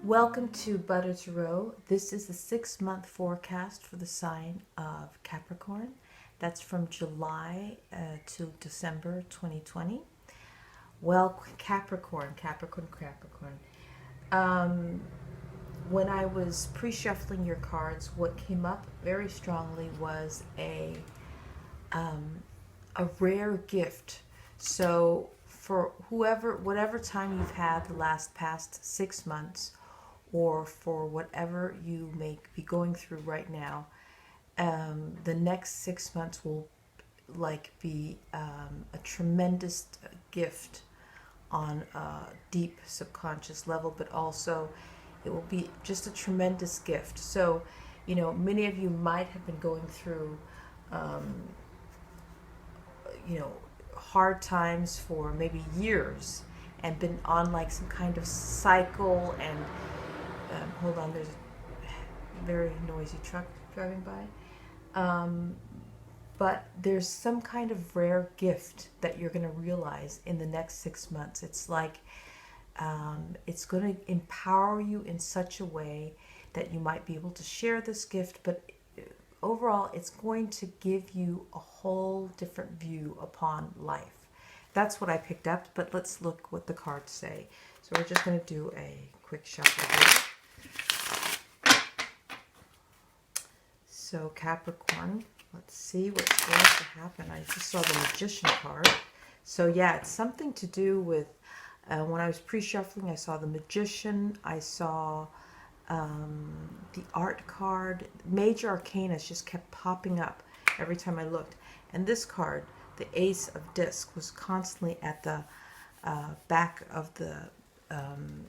Welcome to Butter to Row. This is the 6-month forecast for the sign of Capricorn. That's from July to December 2020. Well, Capricorn. When I was pre-shuffling your cards, what came up very strongly was a rare gift. So for whatever time you've had the past 6 months, or for whatever you may be going through right now, the next 6 months will be a tremendous gift on a deep subconscious level, but also it will be just a tremendous gift. So, many of you might have been going through, um, hard times for maybe years and been on like some kind of cycle. And hold on, there's a very noisy truck driving by. But there's some kind of rare gift that you're going to realize in the next 6 months. It's like it's going to empower you in such a way that you might be able to share this gift, but overall it's going to give you a whole different view upon life. That's what I picked up, but let's look what the cards say. So we're just going to do a quick shuffle here. So Capricorn, let's see what's going to happen. I just saw the Magician card. So yeah, it's something to do with, when I was pre-shuffling, I saw the Magician, I saw the art card. Major Arcana just kept popping up every time I looked. And this card, the Ace of Discs, was constantly at the back of the,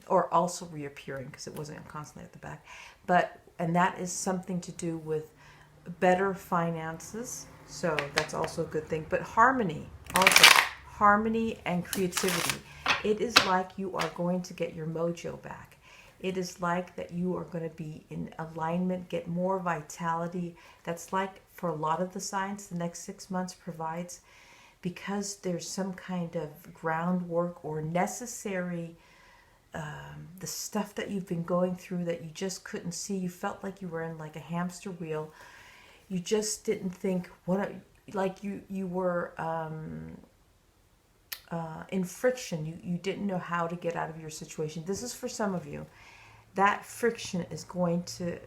or also reappearing because it wasn't constantly at the back. And that is something to do with better finances. So that's also a good thing. But harmony, also harmony and creativity. It is like you are going to get your mojo back. It is like that you are going to be in alignment, get more vitality. That's like for a lot of the signs, the next 6 months provides, because there's some kind of groundwork or necessary, the stuff that you've been going through that you just couldn't see. You felt like you were in like a hamster wheel. You just didn't think you were in friction. You didn't know how to get out of your situation. This is for some of you. That friction is going to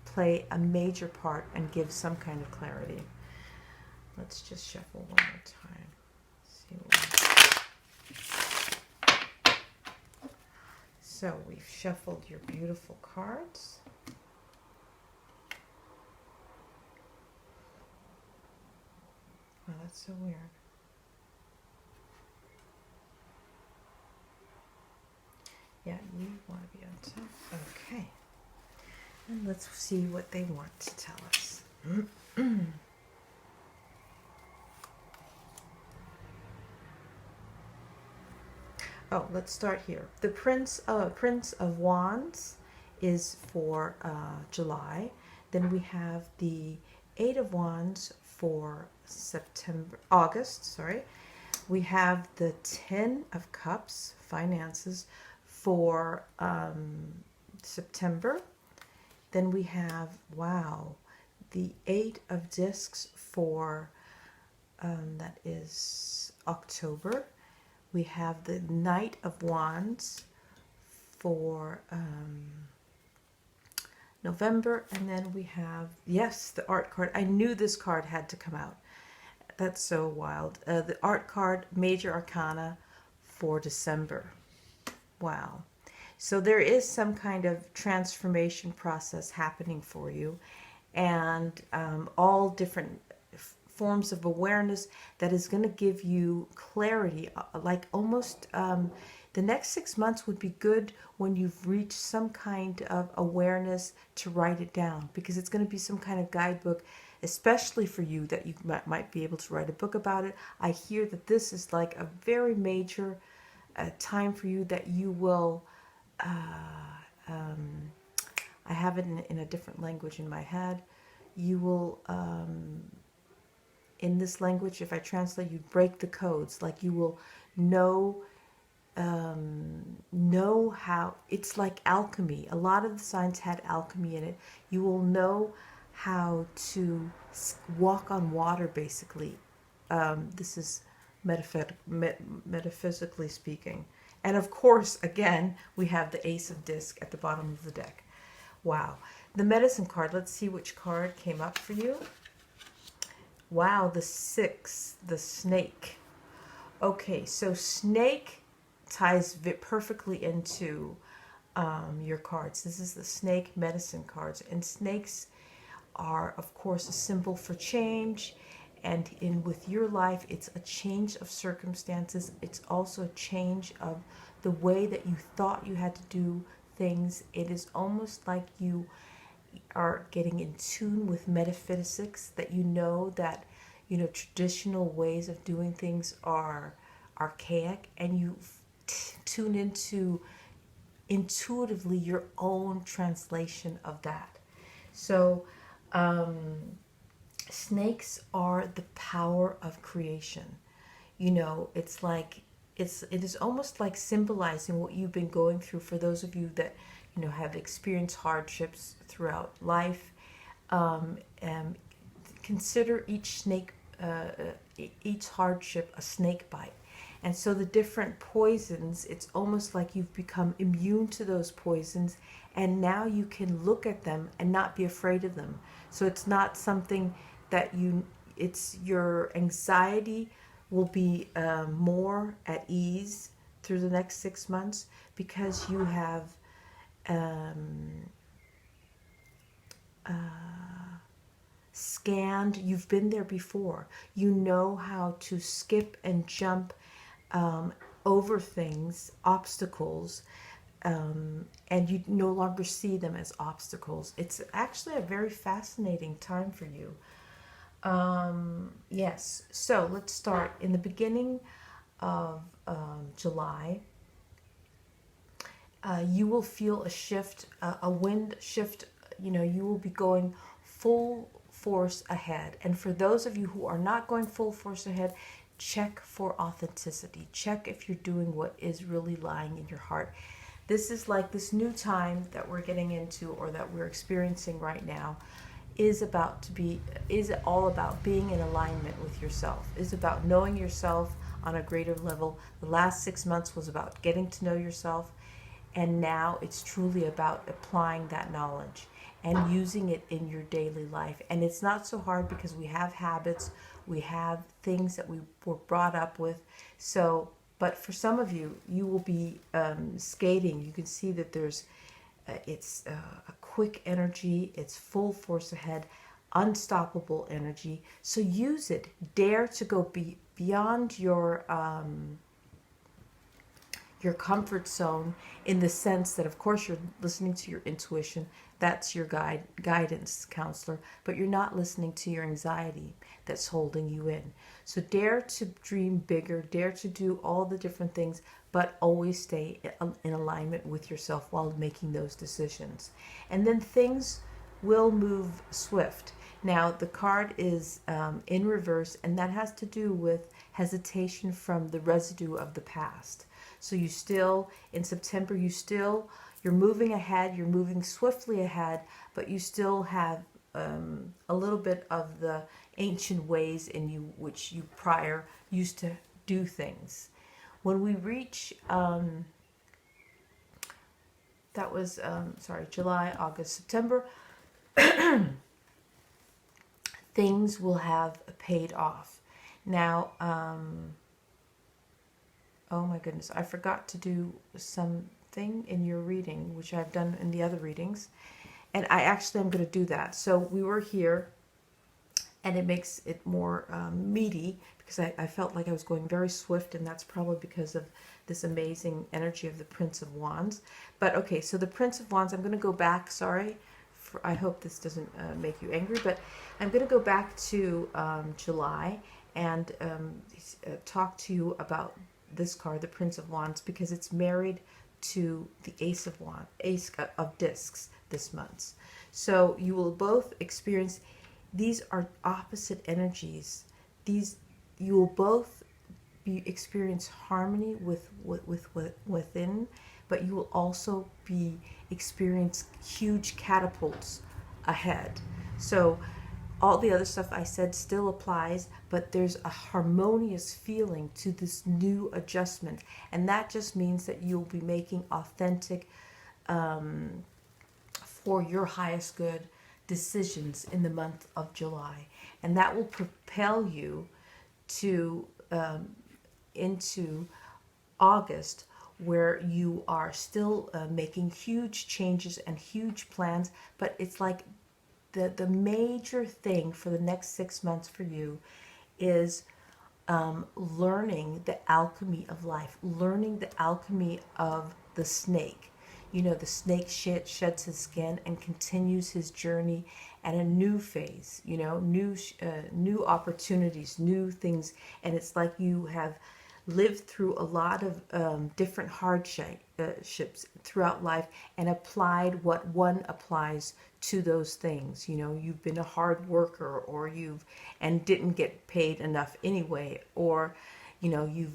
play a major part and give some kind of clarity. Let's just shuffle one more time. So we've shuffled your beautiful cards. Oh, that's so weird. Yeah, you want to be on top. Okay. And let's see what they want to tell us. Oh, let's start here. The Prince of Wands is for July. Then we have the Eight of Wands for August. We have the Ten of Cups, finances, for September. Then we have, the Eight of Discs for, that is October. We have the Knight of Wands for November. And then we have, yes, the art card. I knew this card had to come out. That's so wild. The art card, Major Arcana for December. Wow. So there is some kind of transformation process happening for you, and all different forms of awareness that is going to give you clarity. Like almost the next 6 months would be good when you've reached some kind of awareness to write it down, because it's going to be some kind of guidebook, especially for you, that you might be able to write a book about it. I hear that this is like a very major time for you that you will, I have it in a different language in my head. You will, in this language, if I translate, you break the codes. Like you will know know how, it's like alchemy. A lot of the signs had alchemy in it. You will know how to walk on water, basically. This is metaphysically speaking. And of course, again, we have the Ace of Disc at the bottom of the deck. Wow. The medicine card, let's see which card came up for you. Wow, the 6, the snake. Okay, so snake ties perfectly into your cards. This is the snake medicine cards. And snakes are, of course, a symbol for change. And with your life, it's a change of circumstances. It's also a change of the way that you thought you had to do things. It is almost like you are getting in tune with metaphysics, that you know that, traditional ways of doing things are archaic, and you tune into intuitively your own translation of that. So snakes are the power of creation. It's like it is almost like symbolizing what you've been going through. For those of you that have experienced hardships throughout life, consider each hardship a snake bite. And so the different poisons, it's almost like you've become immune to those poisons, and now you can look at them and not be afraid of them. So it's not something that it's your anxiety will be more at ease through the next 6 months, because you have scanned, you've been there before. You know how to skip and jump over things, obstacles, and you no longer see them as obstacles. It's actually a very fascinating time for you. Yes, so let's start. In the beginning of July, you will feel a shift, a wind shift. You will be going full force ahead. And for those of you who are not going full force ahead, check for authenticity. Check if you're doing what is really lying in your heart. This is like this new time that we're getting into, or that we're experiencing right now, is all about being in alignment with yourself. Is about knowing yourself on a greater level. The last 6 months was about getting to know yourself, and now it's truly about applying that knowledge and using it in your daily life. And it's not so hard, because we have habits, we have things that we were brought up with. So, but for some of you, you will be skating. You can see that it's a quick energy, it's full force ahead, unstoppable energy. So use it. Dare to go beyond your comfort zone, in the sense that, of course, you're listening to your intuition. That's your guidance counselor, but you're not listening to your anxiety that's holding you in. So dare to dream bigger, dare to do all the different things, but always stay in alignment with yourself while making those decisions. And then things will move swift. Now, the card is in reverse, and that has to do with hesitation from the residue of the past. So you still, in September, you're moving ahead, you're moving swiftly ahead, but you still have a little bit of the ancient ways in you, which you prior used to do things. When we reach, July, August, September, things will have paid off. Now, oh my goodness, I forgot to do something in your reading, which I've done in the other readings. And I actually am going to do that. So we were here, and it makes it more meaty, because I felt like I was going very swift, and that's probably because of this amazing energy of the Prince of Wands. But okay, so the Prince of Wands, I'm going to go back, I hope this doesn't make you angry, but I'm going to go back to July and talk to you about this card, the Prince of Wands, because it's married to the Ace of Discs this month. So you will both experience, these are opposite energies. You will both experience harmony within, but you will also be experience huge catapults ahead. So all the other stuff I said still applies, but there's a harmonious feeling to this new adjustment. And that just means that you'll be making authentic, for your highest good decisions in the month of July. And that will propel you to into August, where you are still making huge changes and huge plans, but it's like the major thing for the next 6 months for you is learning the alchemy of life, learning the alchemy of the snake. You know, the snake sheds his skin and continues his journey at a new phase, you know, new opportunities, new things. And it's like you have lived through a lot of different hardships throughout life and applied what one applies to those things. You know, you've been a hard worker, or and didn't get paid enough anyway, or, you know, you've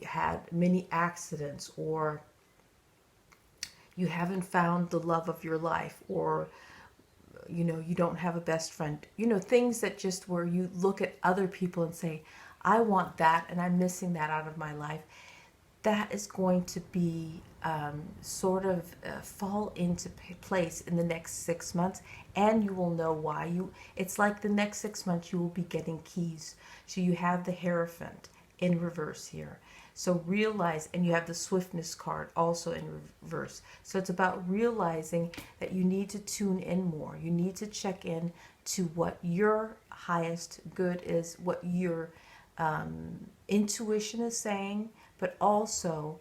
had many accidents, or you haven't found the love of your life, or, you know, you don't have a best friend, you know, things that just where you look at other people and say, I want that and I'm missing that out of my life. That is going to be sort of fall into place in the next 6 months, and you will know why. It's like the next 6 months you will be getting keys. So you have the Hierophant in reverse here. So realize, and you have the Swiftness card also in reverse. So it's about realizing that you need to tune in more. You need to check in to what your highest good is, what your intuition is saying, but also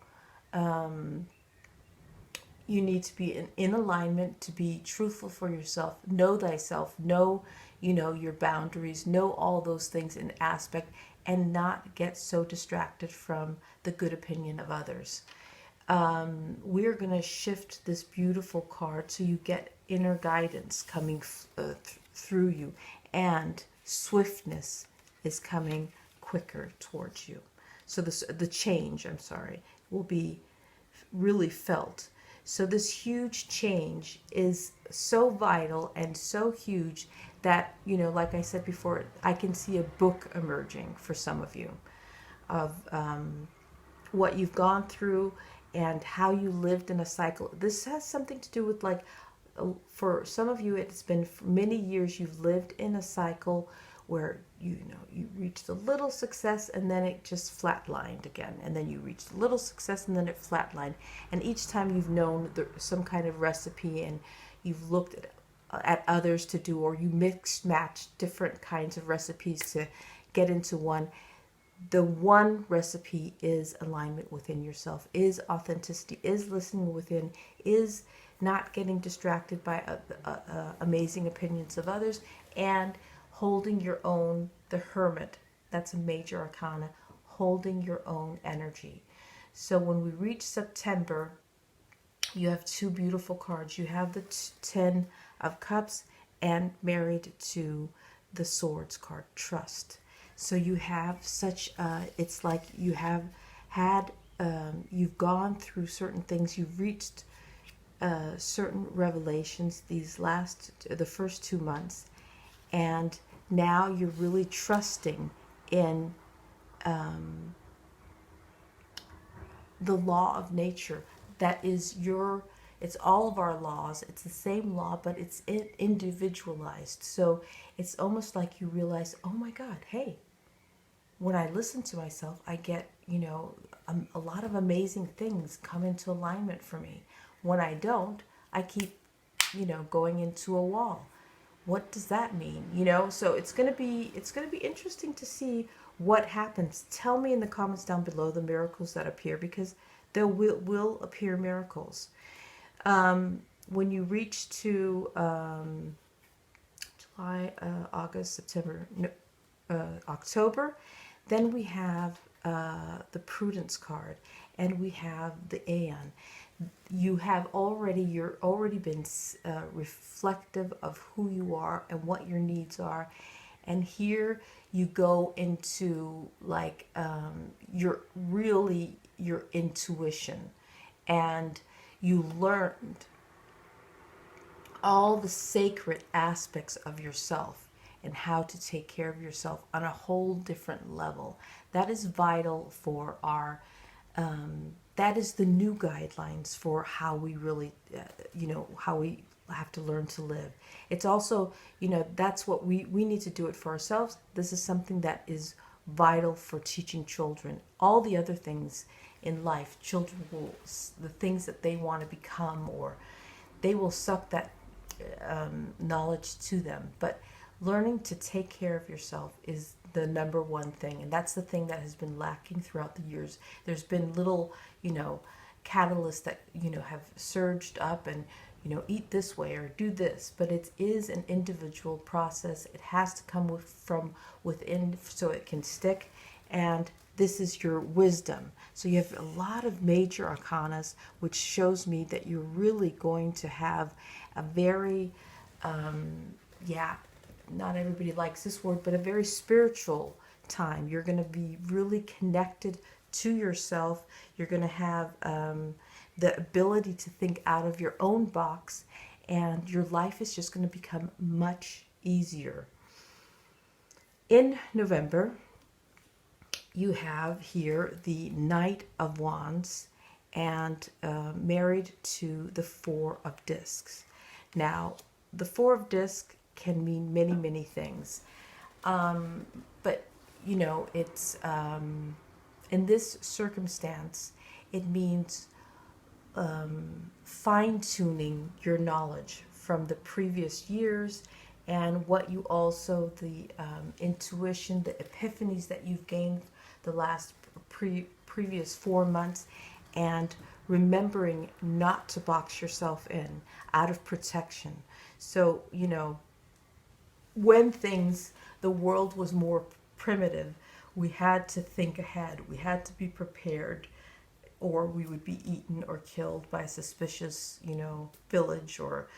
you need to be in alignment, to be truthful for yourself, know thyself, know, you know, your boundaries, know all those things in aspect, and not get so distracted from the good opinion of others. We're going to shift this beautiful card so you get inner guidance coming through you, and swiftness is coming quicker towards you. So the change, will be really felt. So this huge change is so vital and so huge that, you know, like I said before, I can see a book emerging for some of you of what you've gone through and how you lived in a cycle. This has something to do with, like, for some of you, it's been for many years you've lived in a cycle where, you know, you reached a little success and then it just flatlined again, and then you reached a little success and then it flatlined. And each time you've known some kind of recipe, and you've looked at others to do, or you mix match different kinds of recipes to get into one. The one recipe is alignment within yourself, is authenticity, is listening within, is not getting distracted by amazing opinions of others, and holding your own, the Hermit. That's a major arcana, holding your own energy. So when we reach September, you have two beautiful cards. You have the 10 of Cups, and married to the Swords card, Trust. So you have such, it's like you have had, you've gone through certain things, you've reached certain revelations the first 2 months, and now you're really trusting in the law of nature. That is it's all of our laws. It's the same law, but it's individualized. So it's almost like you realize, oh my God, hey, when I listen to myself, I get, you know, a lot of amazing things come into alignment for me. When I don't, I keep, you know, going into a wall. What does that mean? You know, so it's gonna be interesting to see what happens. Tell me in the comments down below the miracles that appear, because there will appear miracles. When you reach to July, August, September, October, then we have the Prudence card, and we have the Aeon. You're already been reflective of who you are and what your needs are, And here you go into like your intuition, and you learned all the sacred aspects of yourself and how to take care of yourself on a whole different level. That is vital for our, that is the new guidelines for how we really, how we have to learn to live. It's also, that's what we need to do it for ourselves. This is something that is vital for teaching children. All the other things in life, children will, the things that they want to become, or they will suck that knowledge to them. But learning to take care of yourself is the number one thing, and that's the thing that has been lacking throughout the years. There's been little, catalysts that have surged up, and eat this way or do this, but it is an individual process. It has to come from within so it can stick, and this is your wisdom. So you have a lot of major arcanas, which shows me that you're really going to have a very, not everybody likes this word, but a very spiritual time. You're going to be really connected to yourself. You're going to have the ability to think out of your own box, and your life is just going to become much easier. In November, you have here the Knight of Wands, and married to the Four of Discs. Now, the Four of Discs can mean many, many things. But, it's, in this circumstance, it means fine-tuning your knowledge from the previous years, and what you also, the intuition, the epiphanies that you've gained the last previous 4 months, and remembering not to box yourself in out of protection. So, when the world was more primitive, we had to think ahead. We had to be prepared, or we would be eaten or killed by a suspicious, village, or,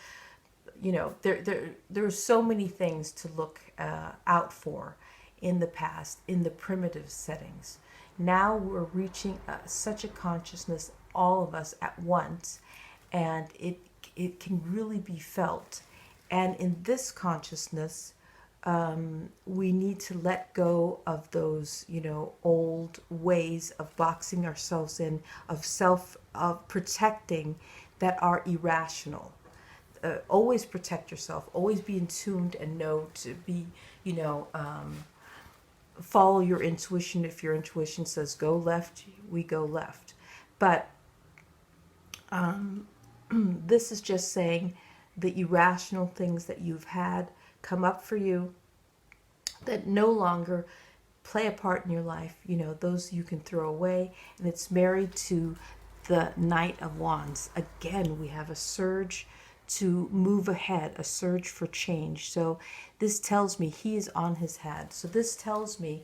there are so many things to look out for in the past, in the primitive settings. Now we're reaching such a consciousness, all of us at once, and it can really be felt. And in this consciousness, we need to let go of those, old ways of boxing ourselves in, of protecting, that are irrational. Always protect yourself. Always be in tuned and know to be, follow your intuition. If your intuition says go left, we go left. But this is just saying the irrational things that you've had come up for you that no longer play a part in your life, those you can throw away. And it's married to the Knight of Wands. Again, we have a surge to move ahead, a surge for change. So this tells me he is on his head. So this tells me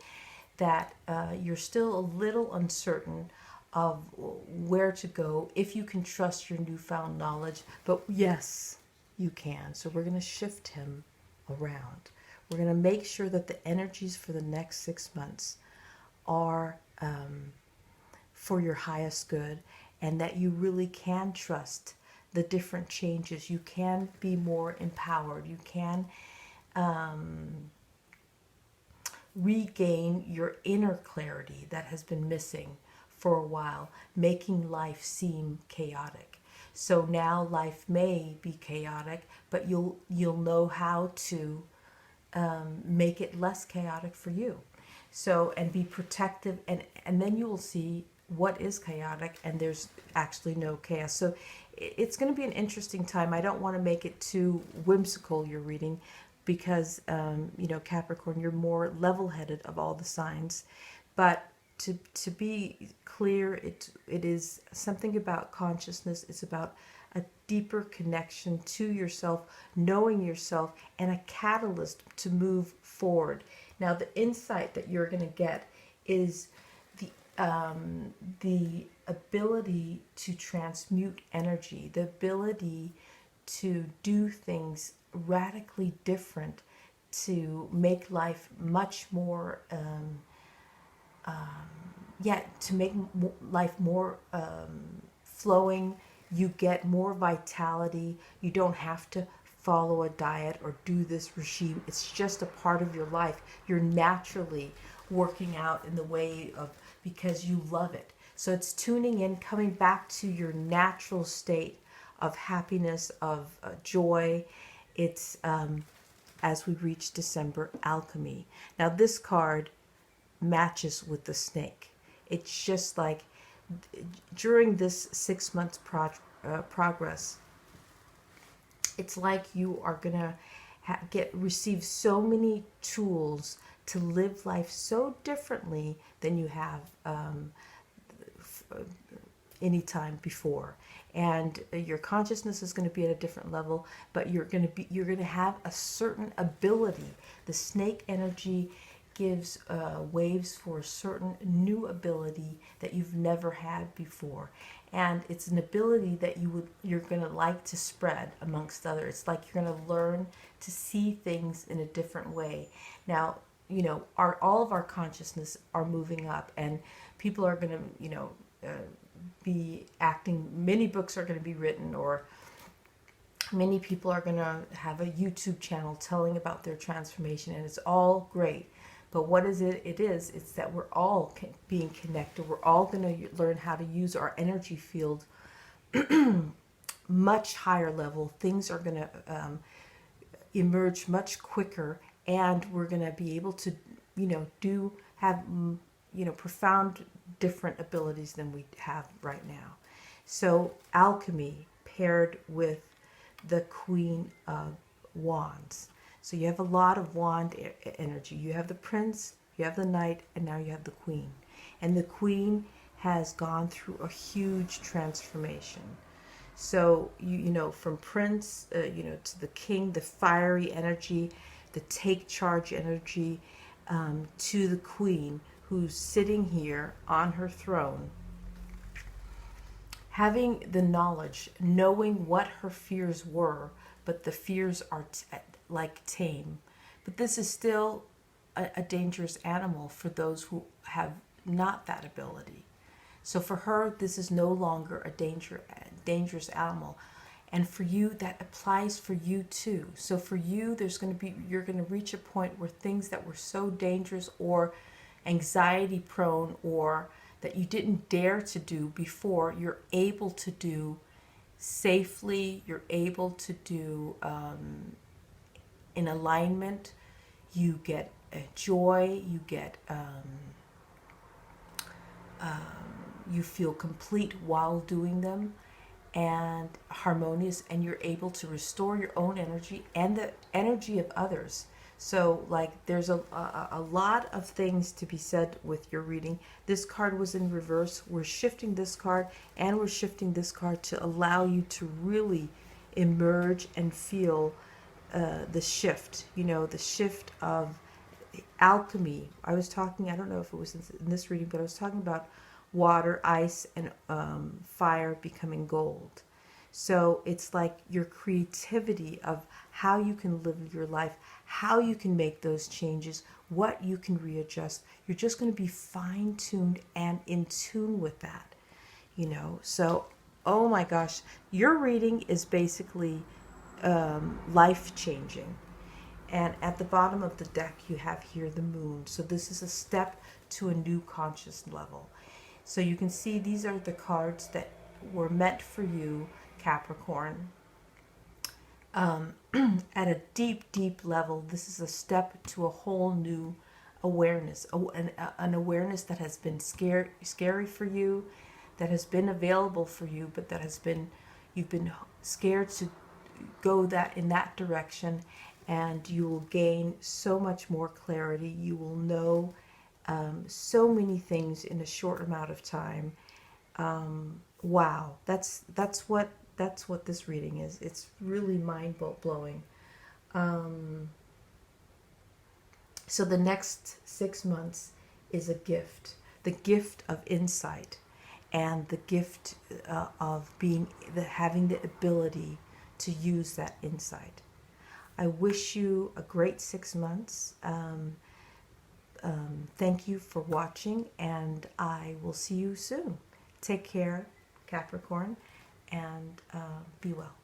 that you're still a little uncertain of where to go, if you can trust your newfound knowledge. But yes, you can. So we're going to shift him around. We're going to make sure that the energies for the next 6 months are for your highest good, and that you really can trust the different changes. You can be more empowered. You can regain your inner clarity that has been missing for a while, making life seem chaotic. So now life may be chaotic, but you'll know how to make it less chaotic for you. So, and be protective, and then you will see what is chaotic, and there's actually no chaos. So it's going to be an interesting time. I don't want to make it too whimsical, your reading, because Capricorn, you're more level-headed of all the signs. But to be clear, it is something about consciousness. It's about a deeper connection to yourself, knowing yourself, and a catalyst to move forward. Now, the insight that you're going to get is the ability to transmute energy, the ability to do things radically different to make life much more, to make life more flowing. You get more vitality. You don't have to follow a diet or do this regime. It's just a part of your life. You're naturally working out in the way of, because you love it. So it's tuning in, coming back to your natural state of happiness, of joy. It's as we reach December, alchemy. Now this card matches with the snake. It's just like during this 6 months progress, it's like you are gonna receive so many tools to live life so differently than you have any time before. And your consciousness is going to be at a different level, but you're going to have a certain ability. The snake energy gives waves for a certain new ability that you've never had before, and it's an ability that you're going to like to spread amongst others. It's like you're going to learn to see things in a different way. Now, all of our consciousness are moving up, and people are going to be acting. Many books are going to be written, or many people are going to have a YouTube channel telling about their transformation, and it's all great. But what is it? It's that we're all being connected. We're all going to learn how to use our energy field much higher level. Things are going to emerge much quicker, and we're going to be able to, have profound different abilities than we have right now. So alchemy paired with the Queen of Wands. So you have a lot of wand energy. You have the Prince, you have the Knight, and now you have the Queen. And the Queen has gone through a huge transformation. So, from Prince, to the King, the fiery energy, the take charge energy, to the Queen, who's sitting here on her throne, having the knowledge, knowing what her fears were, but the fears are tame. But this is still a dangerous animal for those who have not that ability. So for her, this is no longer a dangerous animal. And for you, that applies for you too. So for you, you're going to reach a point where things that were so dangerous or anxiety prone, or that you didn't dare to do before, you're able to do safely. You're able to do in alignment. You get joy. You get you feel complete while doing them, and harmonious, and you're able to restore your own energy and the energy of others. So there's a lot of things to be said with your reading. This card was in reverse. We're shifting this card, and we're shifting this card to allow you to really emerge and feel the shift, the shift of alchemy. I was talking, I don't know if it was in this reading, but I was talking about water, ice, and fire becoming gold. So it's like your creativity of how you can live your life, how you can make those changes, what you can readjust. You're just going to be fine-tuned and in tune with that, So, oh my gosh, your reading is basically life-changing. And at the bottom of the deck, you have here the moon. So this is a step to a new conscious level. So you can see these are the cards that were meant for you, Capricorn. At a deep, deep level, this is a step to a whole new awareness, an awareness that has been scary for you, that has been available for you, but you've been scared to go in that direction, and you will gain so much more clarity. You will know so many things in a short amount of time. Wow, that's what this reading is. It's really mind-blowing. So the next 6 months is a gift, the gift of insight, and the gift of having the ability to use that insight. I wish you a great 6 months. Thank you for watching, and I will see you soon. Take care, Capricorn, and be well.